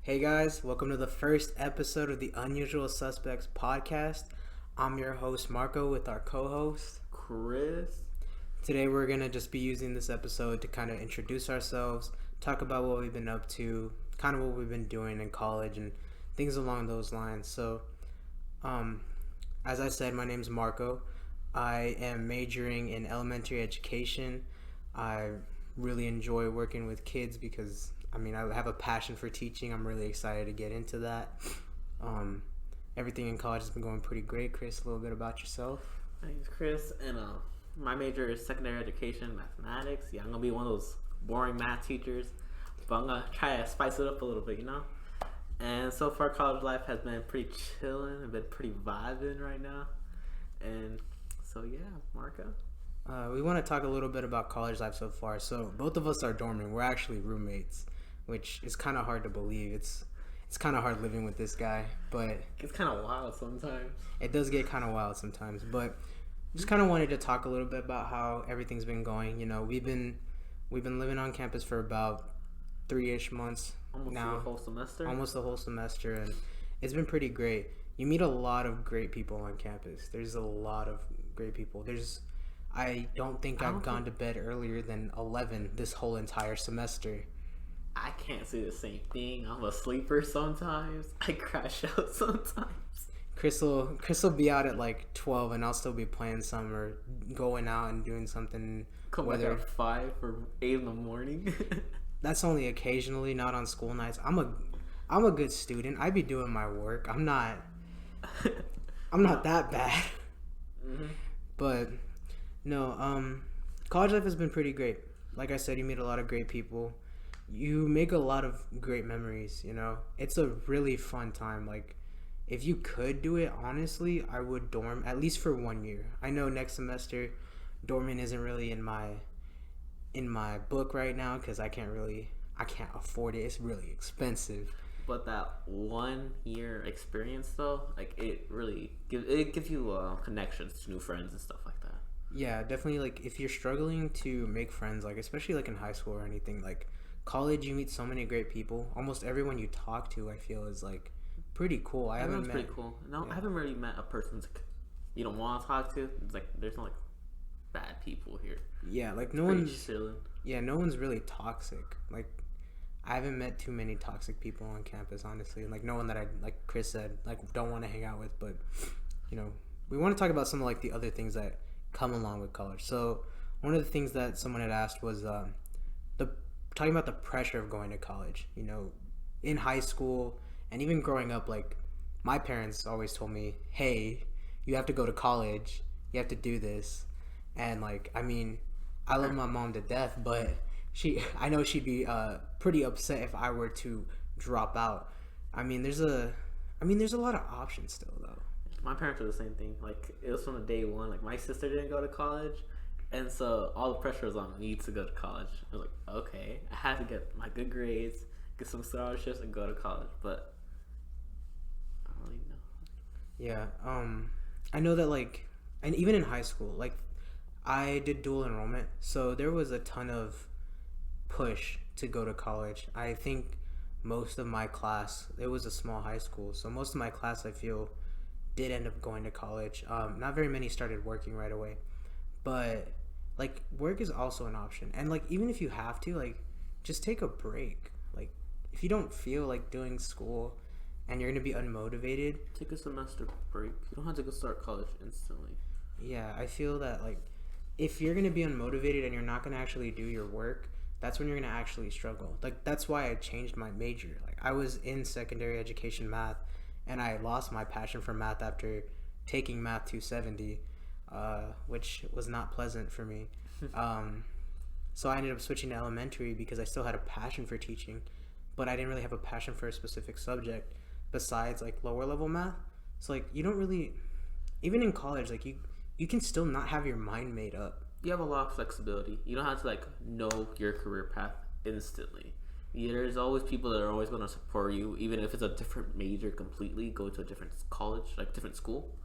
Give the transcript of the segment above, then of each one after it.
Hey guys, welcome to the first episode of the Unusual Suspects podcast. I'm your host Marco with our co-host Chris. Today we're going to just be using this episode to kind of introduce ourselves, talk about what we've been up to, kind of what we've been doing in college and things along those lines. So, as I said, my name's Marco. I am majoring in elementary education. I really enjoy working with kids because I have a passion for teaching. I'm really excited to get into that. Everything in college has been going pretty great. Chris, a little bit about yourself. My name's Chris, and my major is secondary education, mathematics. Yeah, I'm gonna be one of those boring math teachers, but I'm gonna try to spice it up a little bit, And so far, college life has been pretty chilling and been pretty vibing right now. And so yeah, Marco. We want to talk a little bit about college life so far. So both of us are dorming. We're actually roommates, which is kind of hard to believe. It's kind of hard living with this guy, but it's kind of wild sometimes. It does get kind of wild sometimes, but just kind of wanted to talk a little bit about how everything's been going. You know, we've been living on campus for about 3-ish months now. Almost the whole semester, and it's been pretty great. You meet a lot of great people on campus. There's a lot of great people. I don't think I've gone to bed earlier than 11 this whole entire semester. I can't say the same thing. I'm a sleeper sometimes. I crash out sometimes. Chris will be out at like 12 and I'll still be playing some or going out and doing something. Come back at 5 or 8 in the morning. That's only occasionally, not on school nights. I'm a good student. I be doing my work. I'm not that bad. Mm-hmm. But no, college life has been pretty great. Like I said, you meet a lot of great people. You make a lot of great memories, It's a really fun time. Like, if you could do it, honestly, I would dorm at least for 1 year. I know next semester, dorming isn't really in my book right now because I can't afford it. It's really expensive. But that 1 year experience, though, like it gives you connections to new friends and stuff like that. Yeah, definitely. Like, if you're struggling to make friends, like especially like in high school or anything, like college, you meet so many great people. Almost everyone you talk to, I feel, is like pretty cool. Everyone's pretty cool. No, yeah. I haven't really met a person you don't want to talk to. It's like there's no like bad people here. Yeah, like no one's really toxic. Like, I haven't met too many toxic people on campus, honestly. Like, no one that I, like Chris said, like don't want to hang out with. But we want to talk about some of like the other things that come along with college. So one of the things that someone had asked was talking about the pressure of going to college. In high school and even growing up, like my parents always told me, hey, you have to go to college, you have to do this. And like, I love my mom to death, but I know she'd be pretty upset if I were to drop out. There's a lot of options still, though. My parents were the same thing. Like, it was from the day one. Like, my sister didn't go to college, and so all the pressure was on me to go to college. I was like, okay, I had to get my good grades, get some scholarships, and go to college. But I don't really know. Yeah, I know that, like, and even in high school, like, I did dual enrollment, so there was a ton of push to go to college. I think most of my class, it was a small high school, so most of my class, I feel, did end up going to college. Not very many started working right away, but like, work is also an option. And like, even if you have to, like, just take a break. Like, if you don't feel like doing school and you're gonna be unmotivated, take a semester break. You don't have to go start college instantly. Yeah, I feel that, like, if you're gonna be unmotivated and you're not gonna actually do your work, that's when you're gonna actually struggle. Like, that's why I changed my major. Like, I was in secondary education math, and I lost my passion for math after taking Math 270, which was not pleasant for me. So I ended up switching to elementary because I still had a passion for teaching, but I didn't really have a passion for a specific subject besides like lower level math. So like, you don't really, even in college, like you can still not have your mind made up. You have a lot of flexibility. You don't have to like know your career path instantly. There's always people that are always going to support you, even if it's a different major completely, go to a different college, like different school.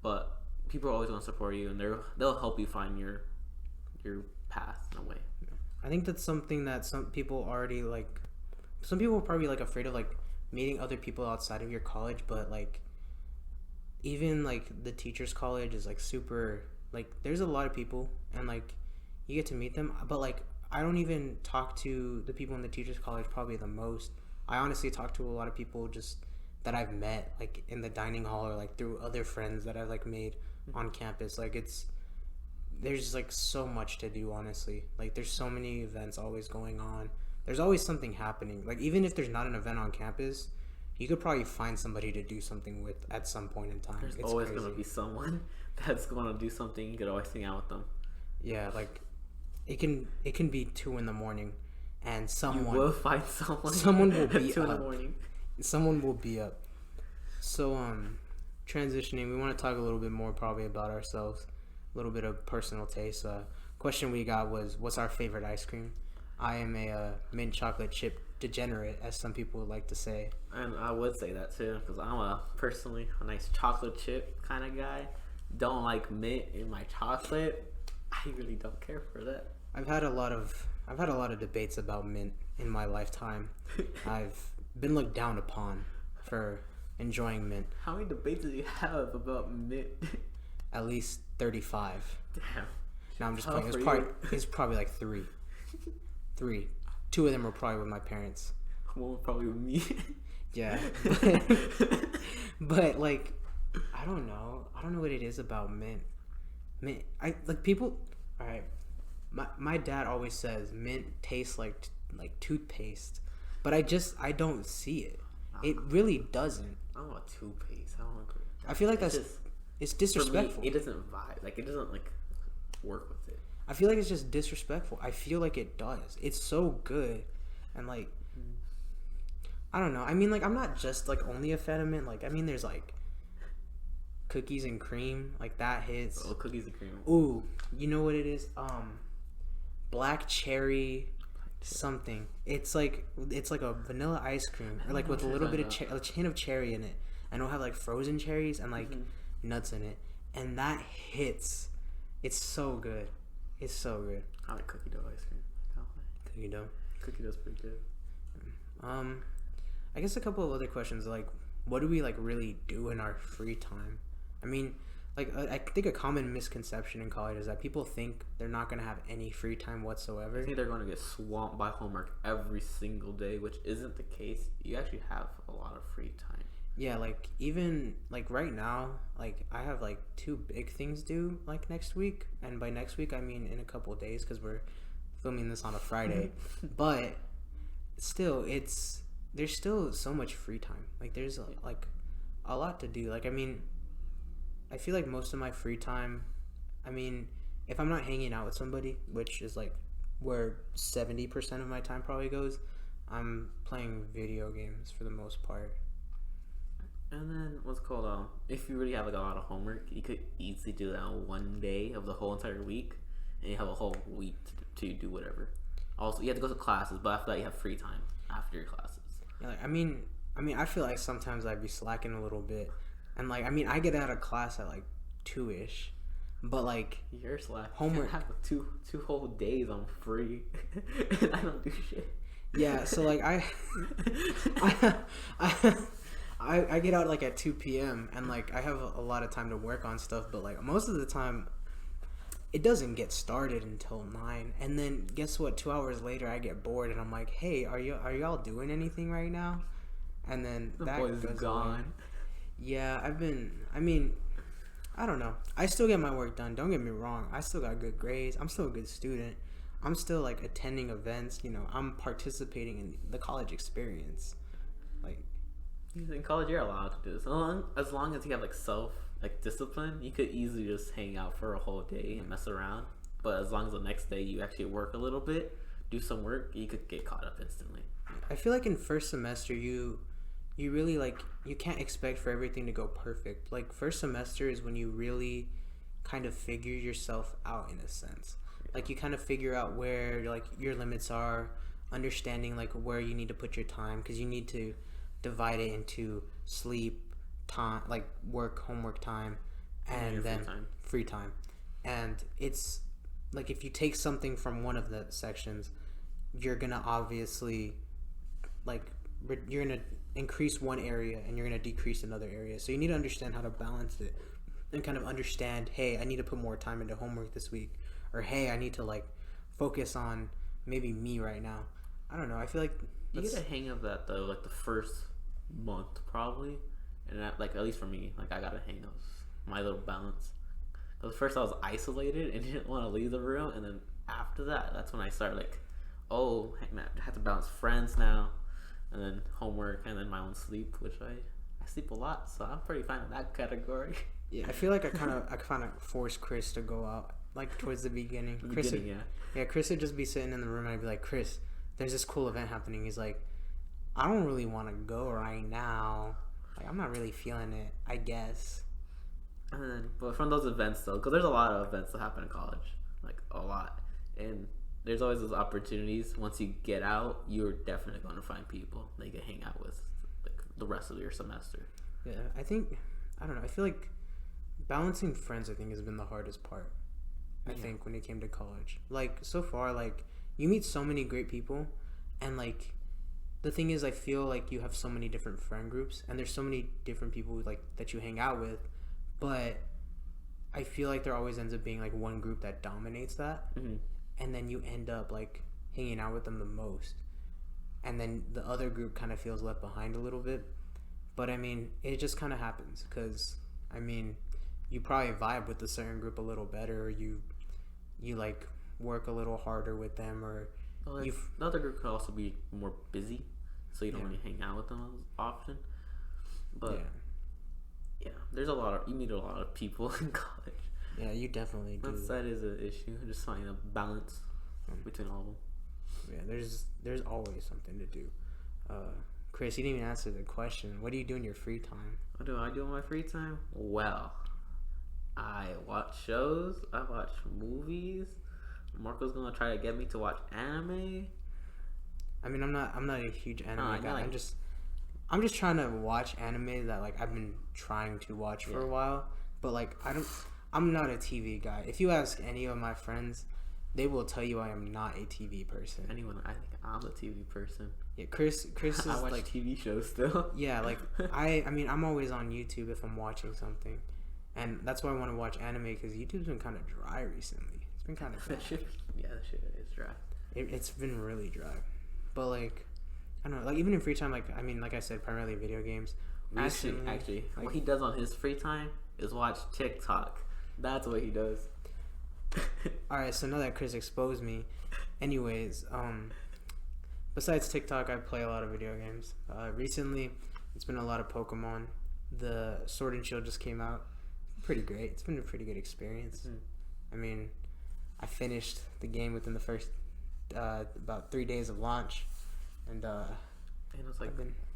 But people are always going to support you, and they'll help you find your path in a way. I think that's something that some people already like. Some people are probably like afraid of like meeting other people outside of your college, but like even like the teachers college is like super, like there's a lot of people and like you get to meet them, but like I don't even talk to the people in the teachers college probably the most. I honestly talk to a lot of people just that I've met like in the dining hall or like through other friends that I've like made on campus. Like there's like so much to do, honestly. Like there's so many events always going on. There's always something happening. Like even if there's not an event on campus, you could probably find somebody to do something with at some point in time. There's always going to be someone that's going to do something. You could always hang out with them. Yeah, like it can be 2 a.m. and someone you will find someone. Someone will be 2 up. a.m. Someone will be up. So transitioning, we want to talk a little bit more probably about ourselves, a little bit of personal taste. Question we got was, what's our favorite ice cream? I am a mint chocolate chip degenerate, as some people would like to say. And I would say that too, because I'm personally a nice chocolate chip kind of guy. Don't like mint in my chocolate. I really don't care for that. I've had a lot of debates about mint in my lifetime. I've been looked down upon for enjoying mint. How many debates do you have about mint? At least 35. Damn. No, I'm just playing. It's probably like 3. 2 of them were probably with my parents. One was probably with me. Yeah. But like, I don't know what it is about mint. I like people. All right, my dad always says mint tastes like toothpaste, but I don't see it. It really doesn't. I don't want toothpaste. I don't agree. I feel like it's disrespectful. For me, it doesn't vibe. Like it doesn't like work with it. I feel like it's just disrespectful. I feel like it does. It's so good, and like, I don't know. I mean, like I'm not just like only a fan of mint. Like I mean, there's like cookies and cream, like that hits. Oh, cookies and cream. Ooh, you know what it is? Black cherry something. It's like a vanilla ice cream, or like with a little bit of a hint of cherry in it, and it'll have like frozen cherries and like nuts in it, and that hits. It's so good. It's so good. I like cookie dough ice cream. Cookie dough. Cookie dough's pretty good. I guess a couple of other questions, like what do we like really do in our free time? I mean, like I think a common misconception in college is that people think they're not going to have any free time whatsoever. I think they're going to get swamped by homework every single day, which isn't the case. You actually have a lot of free time. Yeah, like even like right now, like I have like 2 big things due like next week, and by next week I mean in a couple of days because we're filming this on a Friday. But still, there's still so much free time. Like there's like a lot to do. Like I mean, I feel like most of my free time, I mean, if I'm not hanging out with somebody, which is like where 70% of my time probably goes, I'm playing video games for the most part. And then what's called if you really have like a lot of homework, you could easily do that on one day of the whole entire week, and you have a whole week to do whatever. Also, you have to go to classes, but after that, you have free time after your classes. Yeah, like, I mean, I feel like sometimes I'd be slacking a little bit, and like, I mean, I get out of class at like 2ish, but like you're slacking. Homework. I have two whole days on free, and I don't do shit. Yeah, so like I get out like at 2 p.m. and like I have a lot of time to work on stuff, but like most of the time it doesn't get started until 9, and then guess what, 2 hours later I get bored and I'm like, hey, are y'all doing anything right now? And then the that boy's goes gone. away. Yeah, I don't know, I still get my work done, don't get me wrong, I still got good grades, I'm still a good student, I'm still like attending events, you know, I'm participating in the college experience. Like in college, you're allowed to do this. As long as you have like discipline, you could easily just hang out for a whole day and mess around. But as long as the next day you actually work a little bit, do some work, you could get caught up instantly. I feel like in first semester you really like, you can't expect for everything to go perfect. Like first semester is when you really kind of figure yourself out in a sense. Like you kind of figure out where like your limits are, understanding like where you need to put your time, because you need to divide it into sleep time, like work, homework time, and then free time. And it's like if you take something from one of the sections, you're gonna obviously like you're gonna increase one area and you're gonna decrease another area. So you need to understand how to balance it and kind of understand, hey, I need to put more time into homework this week, or hey, I need to like focus on maybe me right now. I don't know. I feel like you get a hang of that though, like the first month probably, and that, like at least for me, like I got a hang of my little balance. Because first I was isolated and didn't want to leave the room, and then after that, that's when I started like, oh, hey, man, I have to balance friends now, and then homework, and then my own sleep, which I sleep a lot, so I'm pretty fine in that category. Yeah, I feel like I kind of forced Chris to go out like towards the beginning. Chris would just be sitting in the room and I'd be like, Chris, there's this cool event happening. He's like, I don't really want to go right now. Like, I'm not really feeling it, I guess. And then, but from those events though, because there's a lot of events that happen in college, like a lot, and there's always those opportunities. Once you get out, you're definitely going to find people that you can hang out with, like the rest of your semester. Yeah, I don't know. I feel like balancing friends, I think, has been the hardest part. I think when it came to college, like so far, like you meet so many great people, and like the thing is, I feel like you have so many different friend groups, and there's so many different people like that you hang out with. But I feel like there always ends up being like one group that dominates that, and then you end up like hanging out with them the most, and then the other group kind of feels left behind a little bit. But I mean, it just kind of happens because I mean, you probably vibe with a certain group a little better, or you like work a little harder with them, or the other group could also be more busy, so you don't really hang out with them as often. But yeah, there's you meet a lot of people in college. Yeah, you definitely do. That is an issue. Just finding a balance between all of them. Yeah, there's always something to do. Chris, you didn't even answer the question. What do you do in your free time? What do I do in my free time? Well, I watch shows. I watch movies. Marco's gonna try to get me to watch anime. I mean, I'm not a huge anime guy. Like, I'm just trying to watch anime that like I've been trying to watch for a while, but like I'm not a TV guy. If you ask any of my friends, they will tell you I am not a TV person. I think I'm a TV person. Yeah, Chris is I watch like TV shows still. Yeah, like I mean I'm always on YouTube if I'm watching something, and that's why I want to watch anime because YouTube's been kind of dry recently. It's been kind of that shit is dry. It's been really dry, but like. I don't know, like even in free time, like I mean, like I said, primarily video games. Actually, like, what he does on his free time is watch TikTok. That's what he does. All right, so now that Chris exposed me, anyways, besides TikTok, I play a lot of video games. Recently, it's been a lot of Pokemon. The Sword and Shield just came out. Pretty great. It's been a pretty good experience. I mean, I finished the game within the first about 3 days of launch. And it was like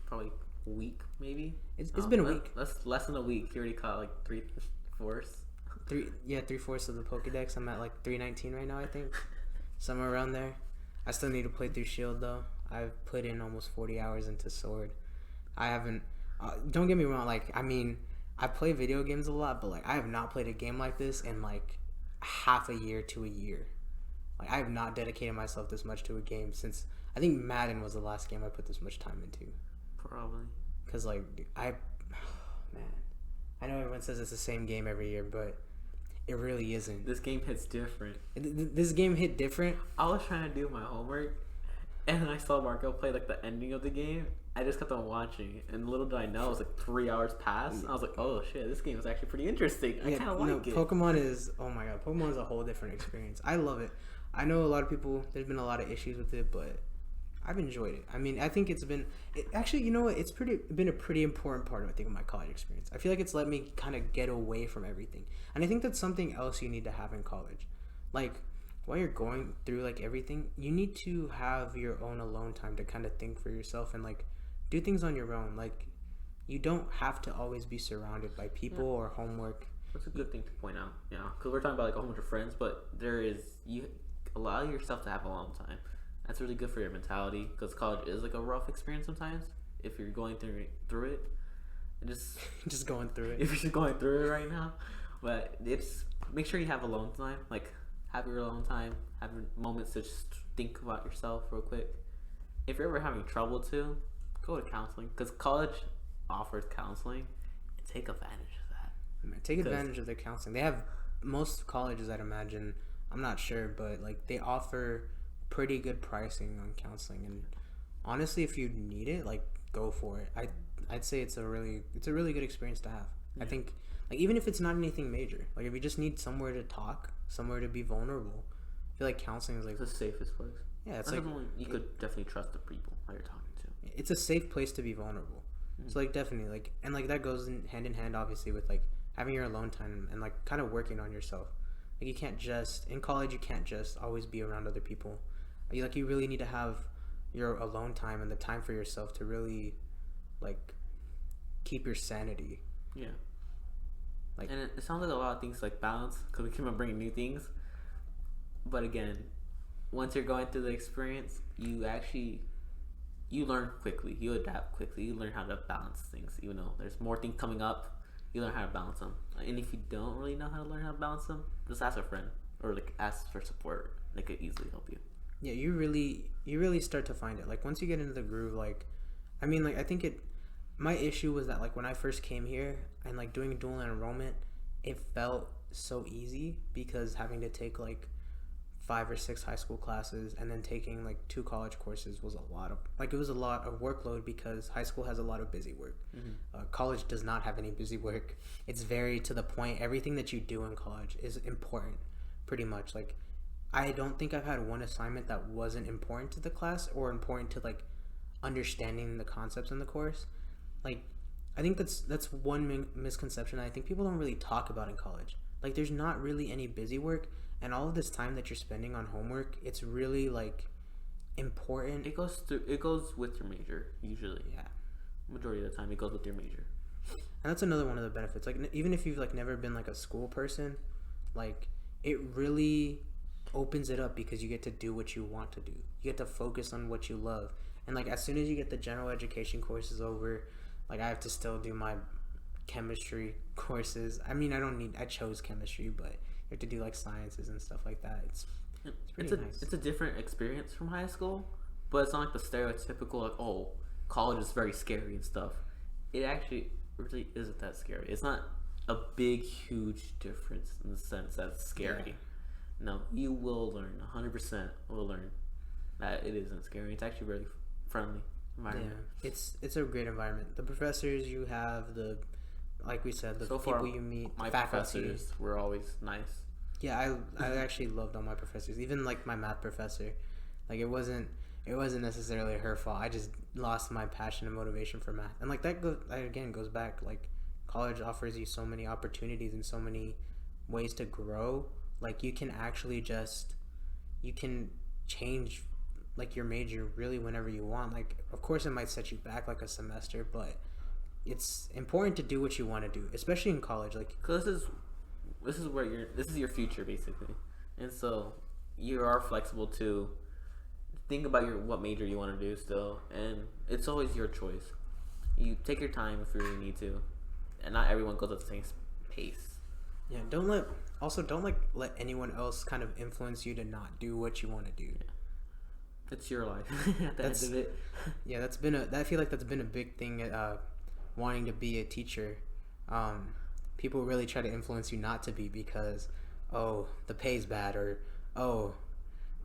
probably a week, maybe. It's been a week. Less than a week. You already caught like 3/4. 3/4 of the Pokédex. I'm at like 319 right now, I think, somewhere around there. I still need to play through Shield though. I've put in almost 40 hours into Sword. I haven't. Don't get me wrong. Like I mean, I play video games a lot, but like I have not played a game like this in like half a year to a year. Like I have not dedicated myself this much to a game since. I think Madden was the last game I put this much time into. Probably. Because, like, man. I know everyone says it's the same game every year, but it really isn't. This game hits different. This game hit different? I was trying to do my homework, and then I saw Marco play, like, the ending of the game. I just kept on watching, and little did I know, it was, like, 3 hours past. I was like, oh, shit, this game is actually pretty interesting. I kind of like it. Pokemon is, oh, my God. Pokemon is a whole different experience. I love it. I know a lot of people, there's been a lot of issues with it, but I've enjoyed it. I mean, I think actually, you know what? It's been a pretty important part of, I think, of my college experience. I feel like it's let me kind of get away from everything. And I think that's something else you need to have in college. Like, while you're going through, like, everything, you need to have your own alone time to kind of think for yourself and, like, do things on your own. Like, you don't have to always be surrounded by people or homework. That's a good thing to point out, because we're talking about, like, a whole bunch of friends, but you allow yourself to have a long time. That's really good for your mentality because college is like a rough experience sometimes if you're going through it. And just going through it. If you're just going through it right now, but it's make sure you have alone time. Like have your alone time, have moments to just think about yourself real quick. If you're ever having trouble too, go to counseling, because college offers counseling, and take advantage of that. Take advantage of their counseling. They have most colleges, I'd imagine. I'm not sure, but like they offer pretty good pricing on counseling, and honestly, if you need it, like go for it. I'd say it's a really good experience to have. Yeah. I think like even if it's not anything major, like if you just need somewhere to talk, somewhere to be vulnerable, I feel like counseling is like the safest place. Yeah, it's like you could definitely trust the people that you're talking to. It's a safe place to be vulnerable. Mm-hmm. So like definitely like, and like that goes hand in hand obviously with like having your alone time and like kind of working on yourself. Like you can't just in college you can't just always be around other people. You really need to have your alone time and the time for yourself to really like keep your sanity. Yeah. Like, and it sounds like a lot of things like balance, because we keep on bringing new things. But again, once you're going through the experience, you learn quickly. You adapt quickly. You learn how to balance things. Even though there's more things coming up, you learn how to balance them. And if you don't really know how to learn how to balance them, just ask a friend or like ask for support. They could easily help you. Yeah, you really start to find it. Like once you get into the groove, like I mean, like I think my issue was that like when I first came here and like doing dual enrollment, it felt so easy because having to take like 5 or 6 high school classes and then taking like 2 college courses was a lot of workload because high school has a lot of busy work. Mm-hmm. College does not have any busy work. It's very to the point. Everything that you do in college is important, pretty much. Like I don't think I've had one assignment that wasn't important to the class or important to like understanding the concepts in the course. Like I think that's one misconception I think people don't really talk about in college. Like there's not really any busy work, and all of this time that you're spending on homework, it's really like important. It goes with your major usually. Yeah, majority of the time it goes with your major. And that's another one of the benefits. Like even if you've like never been like a school person, like it really opens it up because you get to do what you want to do. You get to focus on what you love. And like as soon as you get the general education courses over, like I have to still do my chemistry courses. I mean, I chose chemistry, but you have to do like sciences and stuff like that. It's pretty nice. It's a different experience from high school, but it's not like the stereotypical like, oh, college is very scary and stuff. It actually really isn't that scary. It's not a big, huge difference in the sense that it's scary. Yeah. No, you will learn. 100% will learn that it isn't scary. It's actually really friendly environment. Yeah, it's a great environment. The professors you have, like we said, the people you meet, my professors were always nice. Yeah, I actually loved all my professors. Even like my math professor, like it wasn't necessarily her fault. I just lost my passion and motivation for math, and like that goes back. Like college offers you so many opportunities and so many ways to grow. Like you can actually you can change like your major really whenever you want. Like of course it might set you back like a semester, but it's important to do what you want to do, especially in college. Like because this is your future basically, and so you are flexible to think about what major you want to do still, and it's always your choice. You take your time if you really need to, and not everyone goes at the same pace. Yeah, don't let anyone else kind of influence you to not do what you want to do. Yeah. It's your life at the end of it. Yeah, I feel like that's been a big thing wanting to be a teacher. People really try to influence you not to be because the pay's bad, or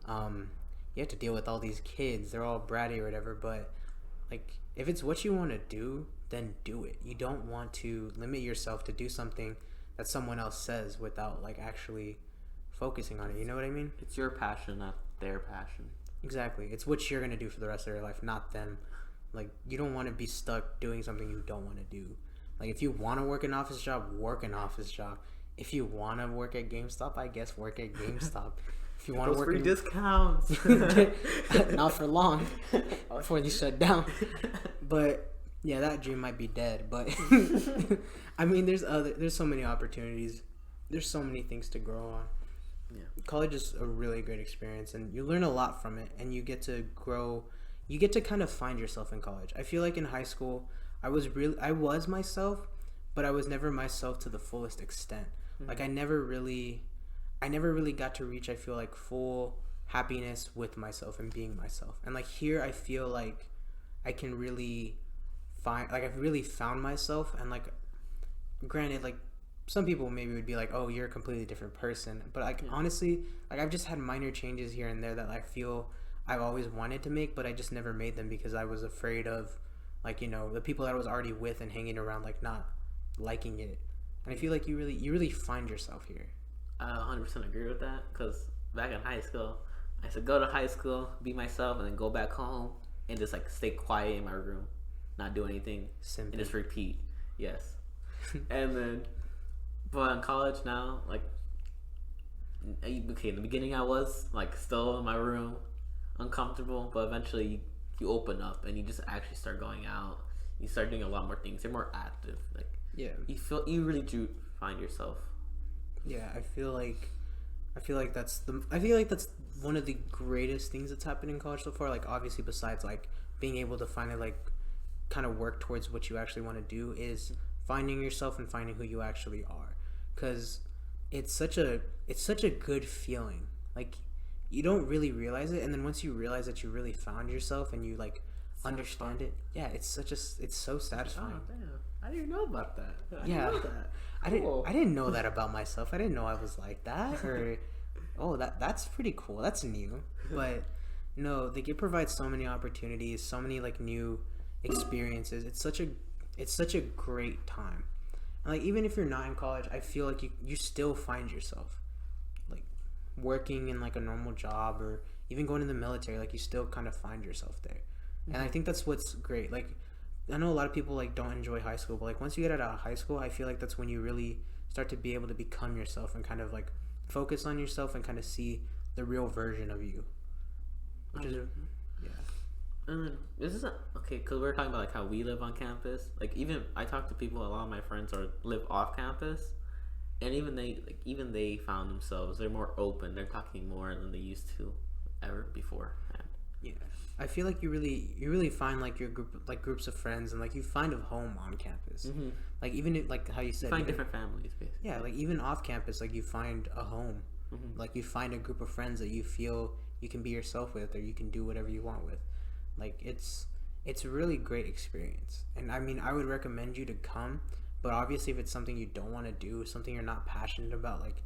you have to deal with all these kids, they're all bratty or whatever. But like if it's what you want to do, then do it. You don't want to limit yourself to do something that someone else says without like actually focusing on it. You know what I mean? It's your passion, not their passion. Exactly. It's what you're gonna do for the rest of your life, not them. Like you don't want to be stuck doing something you don't want to do. Like if you want to work an office job, work an office job. If you want to work at GameStop, I guess work at GameStop. If you want to work free discounts, not for long before they shut down. But yeah, that dream might be dead. But I mean, there's so many opportunities. There's so many things to grow on. Yeah. College is a really great experience, and you learn a lot from it, and you get to grow. You get to kind of find yourself in college. I feel like in high school, I was myself, but I was never myself to the fullest extent. Mm-hmm. Like I never really got to reach, I feel like, full happiness with myself and being myself. And like here, I feel like I can really I've really found myself. And like, granted, like, some people maybe would be like, oh, you're a completely different person, but like, honestly, like, I've just had minor changes here and there that I feel I've always wanted to make, but I just never made them because I was afraid of, like, the people that I was already with and hanging around, like, not liking it. And I feel like you really find yourself here. I 100% agree with that, because back in high school, I used to go to high school, be myself, and then go back home and just like stay quiet in my room, not do anything, and just repeat. Yes. And then, but in college now, like, okay, in the beginning I was like still in my room, uncomfortable, but eventually you open up and you just actually start going out. You start doing a lot more things. You're more active. Like, you really do find yourself. Yeah, I feel like that's one of the greatest things that's happened in college so far. Like, obviously, besides like being able to finally like kind of work towards what you actually want to do, is finding yourself and finding who you actually are. Because it's such a good feeling. Like, you don't really realize it, and then once you realize that you really found yourself and you like understand it, it's so satisfying. Oh, damn. I didn't know about that. I didn't know that about myself. I didn't know I was like that. Or that's pretty cool. That's new. But no, it provides so many opportunities, so many like new experiences. It's such a great time. And like, even if you're not in college, I feel like you still find yourself like working in like a normal job, or even going to the military. Like, you still kind of find yourself there. And I think that's what's great. Like, I know a lot of people like don't enjoy high school, but like once you get out of high school, I feel like that's when you really start to be able to become yourself and kind of like focus on yourself and kind of see the real version of you. Which is, And then this is okay, because we're talking about like how we live on campus. Like, even I talk to people, a lot of my friends live off campus, and even they found themselves, they're more open. They're talking more than they used to ever before. Yeah, I feel like you really find like your groups of friends, and like you find a home on campus. Mm-hmm. Like, even if, like how you said, you find different families, basically. Yeah, like even off campus, like you find a home. Mm-hmm. Like, you find a group of friends that you feel you can be yourself with, or you can do whatever you want with. Like, it's a really great experience. And I mean, I would recommend you to come, but obviously if it's something you don't want to do, something you're not passionate about, like,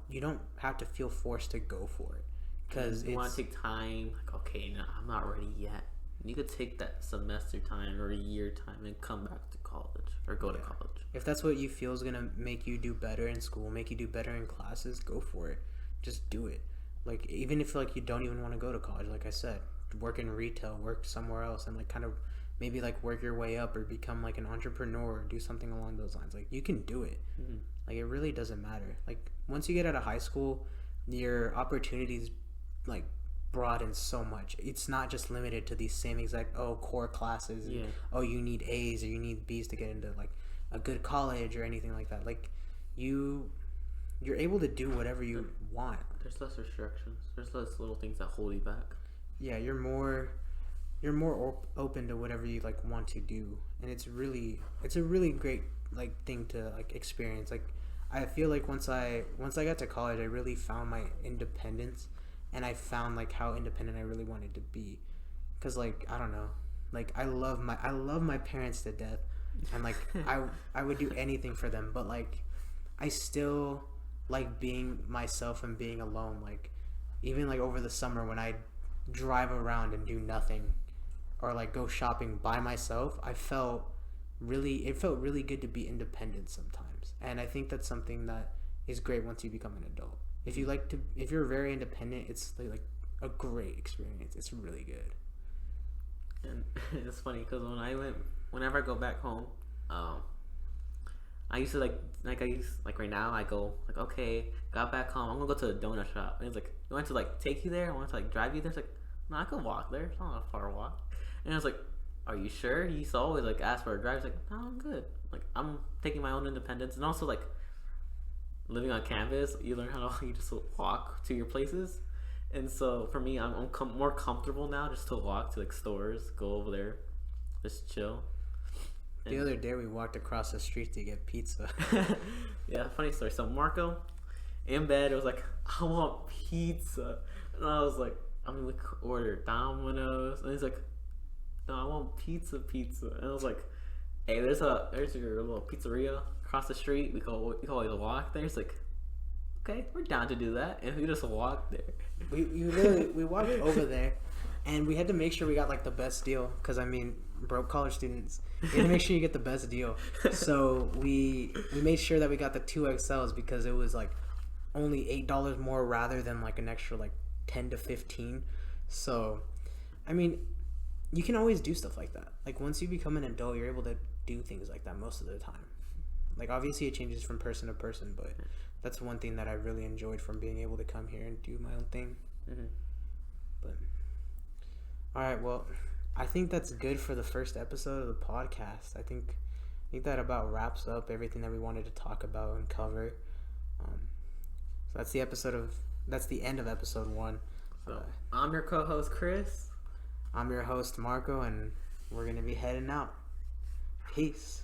you don't have to feel forced to go for it. Because you want to take time, like, okay, no, I'm not ready yet. You could take that semester time or a year time and come back to college, or go to college. If that's what you feel is going to make you do better in school, make you do better in classes, go for it. Just do it. Like, even if like you don't even want to go to college, like I said, work in retail, work somewhere else, and like kind of maybe like work your way up, or become like an entrepreneur, or do something along those lines. Like, you can do it. Mm-hmm. Like, it really doesn't matter. Like, once you get out of high school, your opportunities like broaden so much. It's not just limited to these same exact core classes. And, you need A's or you need B's to get into like a good college or anything like that. Like, you're able to do whatever you want. There's less restrictions. There's less little things that hold you back. Yeah, you're more open to whatever you like want to do, and it's a really great like thing to like experience. Like, I feel like once I got to college, I really found my independence, and I found like how independent I really wanted to be. Cause like, I don't know, like I love my parents to death, and like I would do anything for them, but like I still like being myself and being alone. Like, even like over the summer when I drive around and do nothing, or like go shopping by myself, it felt really good to be independent sometimes. And I think that's something that is great once you become an adult. If you're very independent, it's like a great experience. It's really good. And it's funny because whenever I go back home, I used to like right now I go like, okay, got back home, I'm gonna go to the donut shop, and it's like, you want to like take you there? I want to like drive you there? It's like, no, I could walk there. It's not a far walk. And I was like, are you sure? He used to always like ask for a drive. He's like, no, I'm good. Like, I'm taking my own independence, and also like living on campus, you learn how to you just walk to your places. And so for me, I'm more comfortable now just to walk to like stores, go over there, just chill. The other day we walked across the street to get pizza. Yeah, funny story. So Marco, in bed, was like, I want pizza. And I was like, we could order Domino's. And he's like, no, I want pizza. And I was like, hey, there's your little pizzeria across the street. We can always walk there. It's like, okay, we're down to do that, and we just walked there. We walked over there, and we had to make sure we got like the best deal, because I mean, broke college students, you have to make sure you get the best deal. So we made sure that we got the 2XLs because it was like only $8 more rather than like an extra like 10 to 15. So I mean, you can always do stuff like that. Like once you become an adult, you're able to do things like that most of the time. Like obviously it changes from person to person, but that's one thing that I really enjoyed from being able to come here and do my own thing. Mm-hmm. But all right, well, I think that's good for the first episode of the podcast. I think that about wraps up everything that we wanted to talk about and cover. So that's the end of episode 1. So I'm your co-host Chris. I'm your host Marco, and we're gonna be heading out. Peace.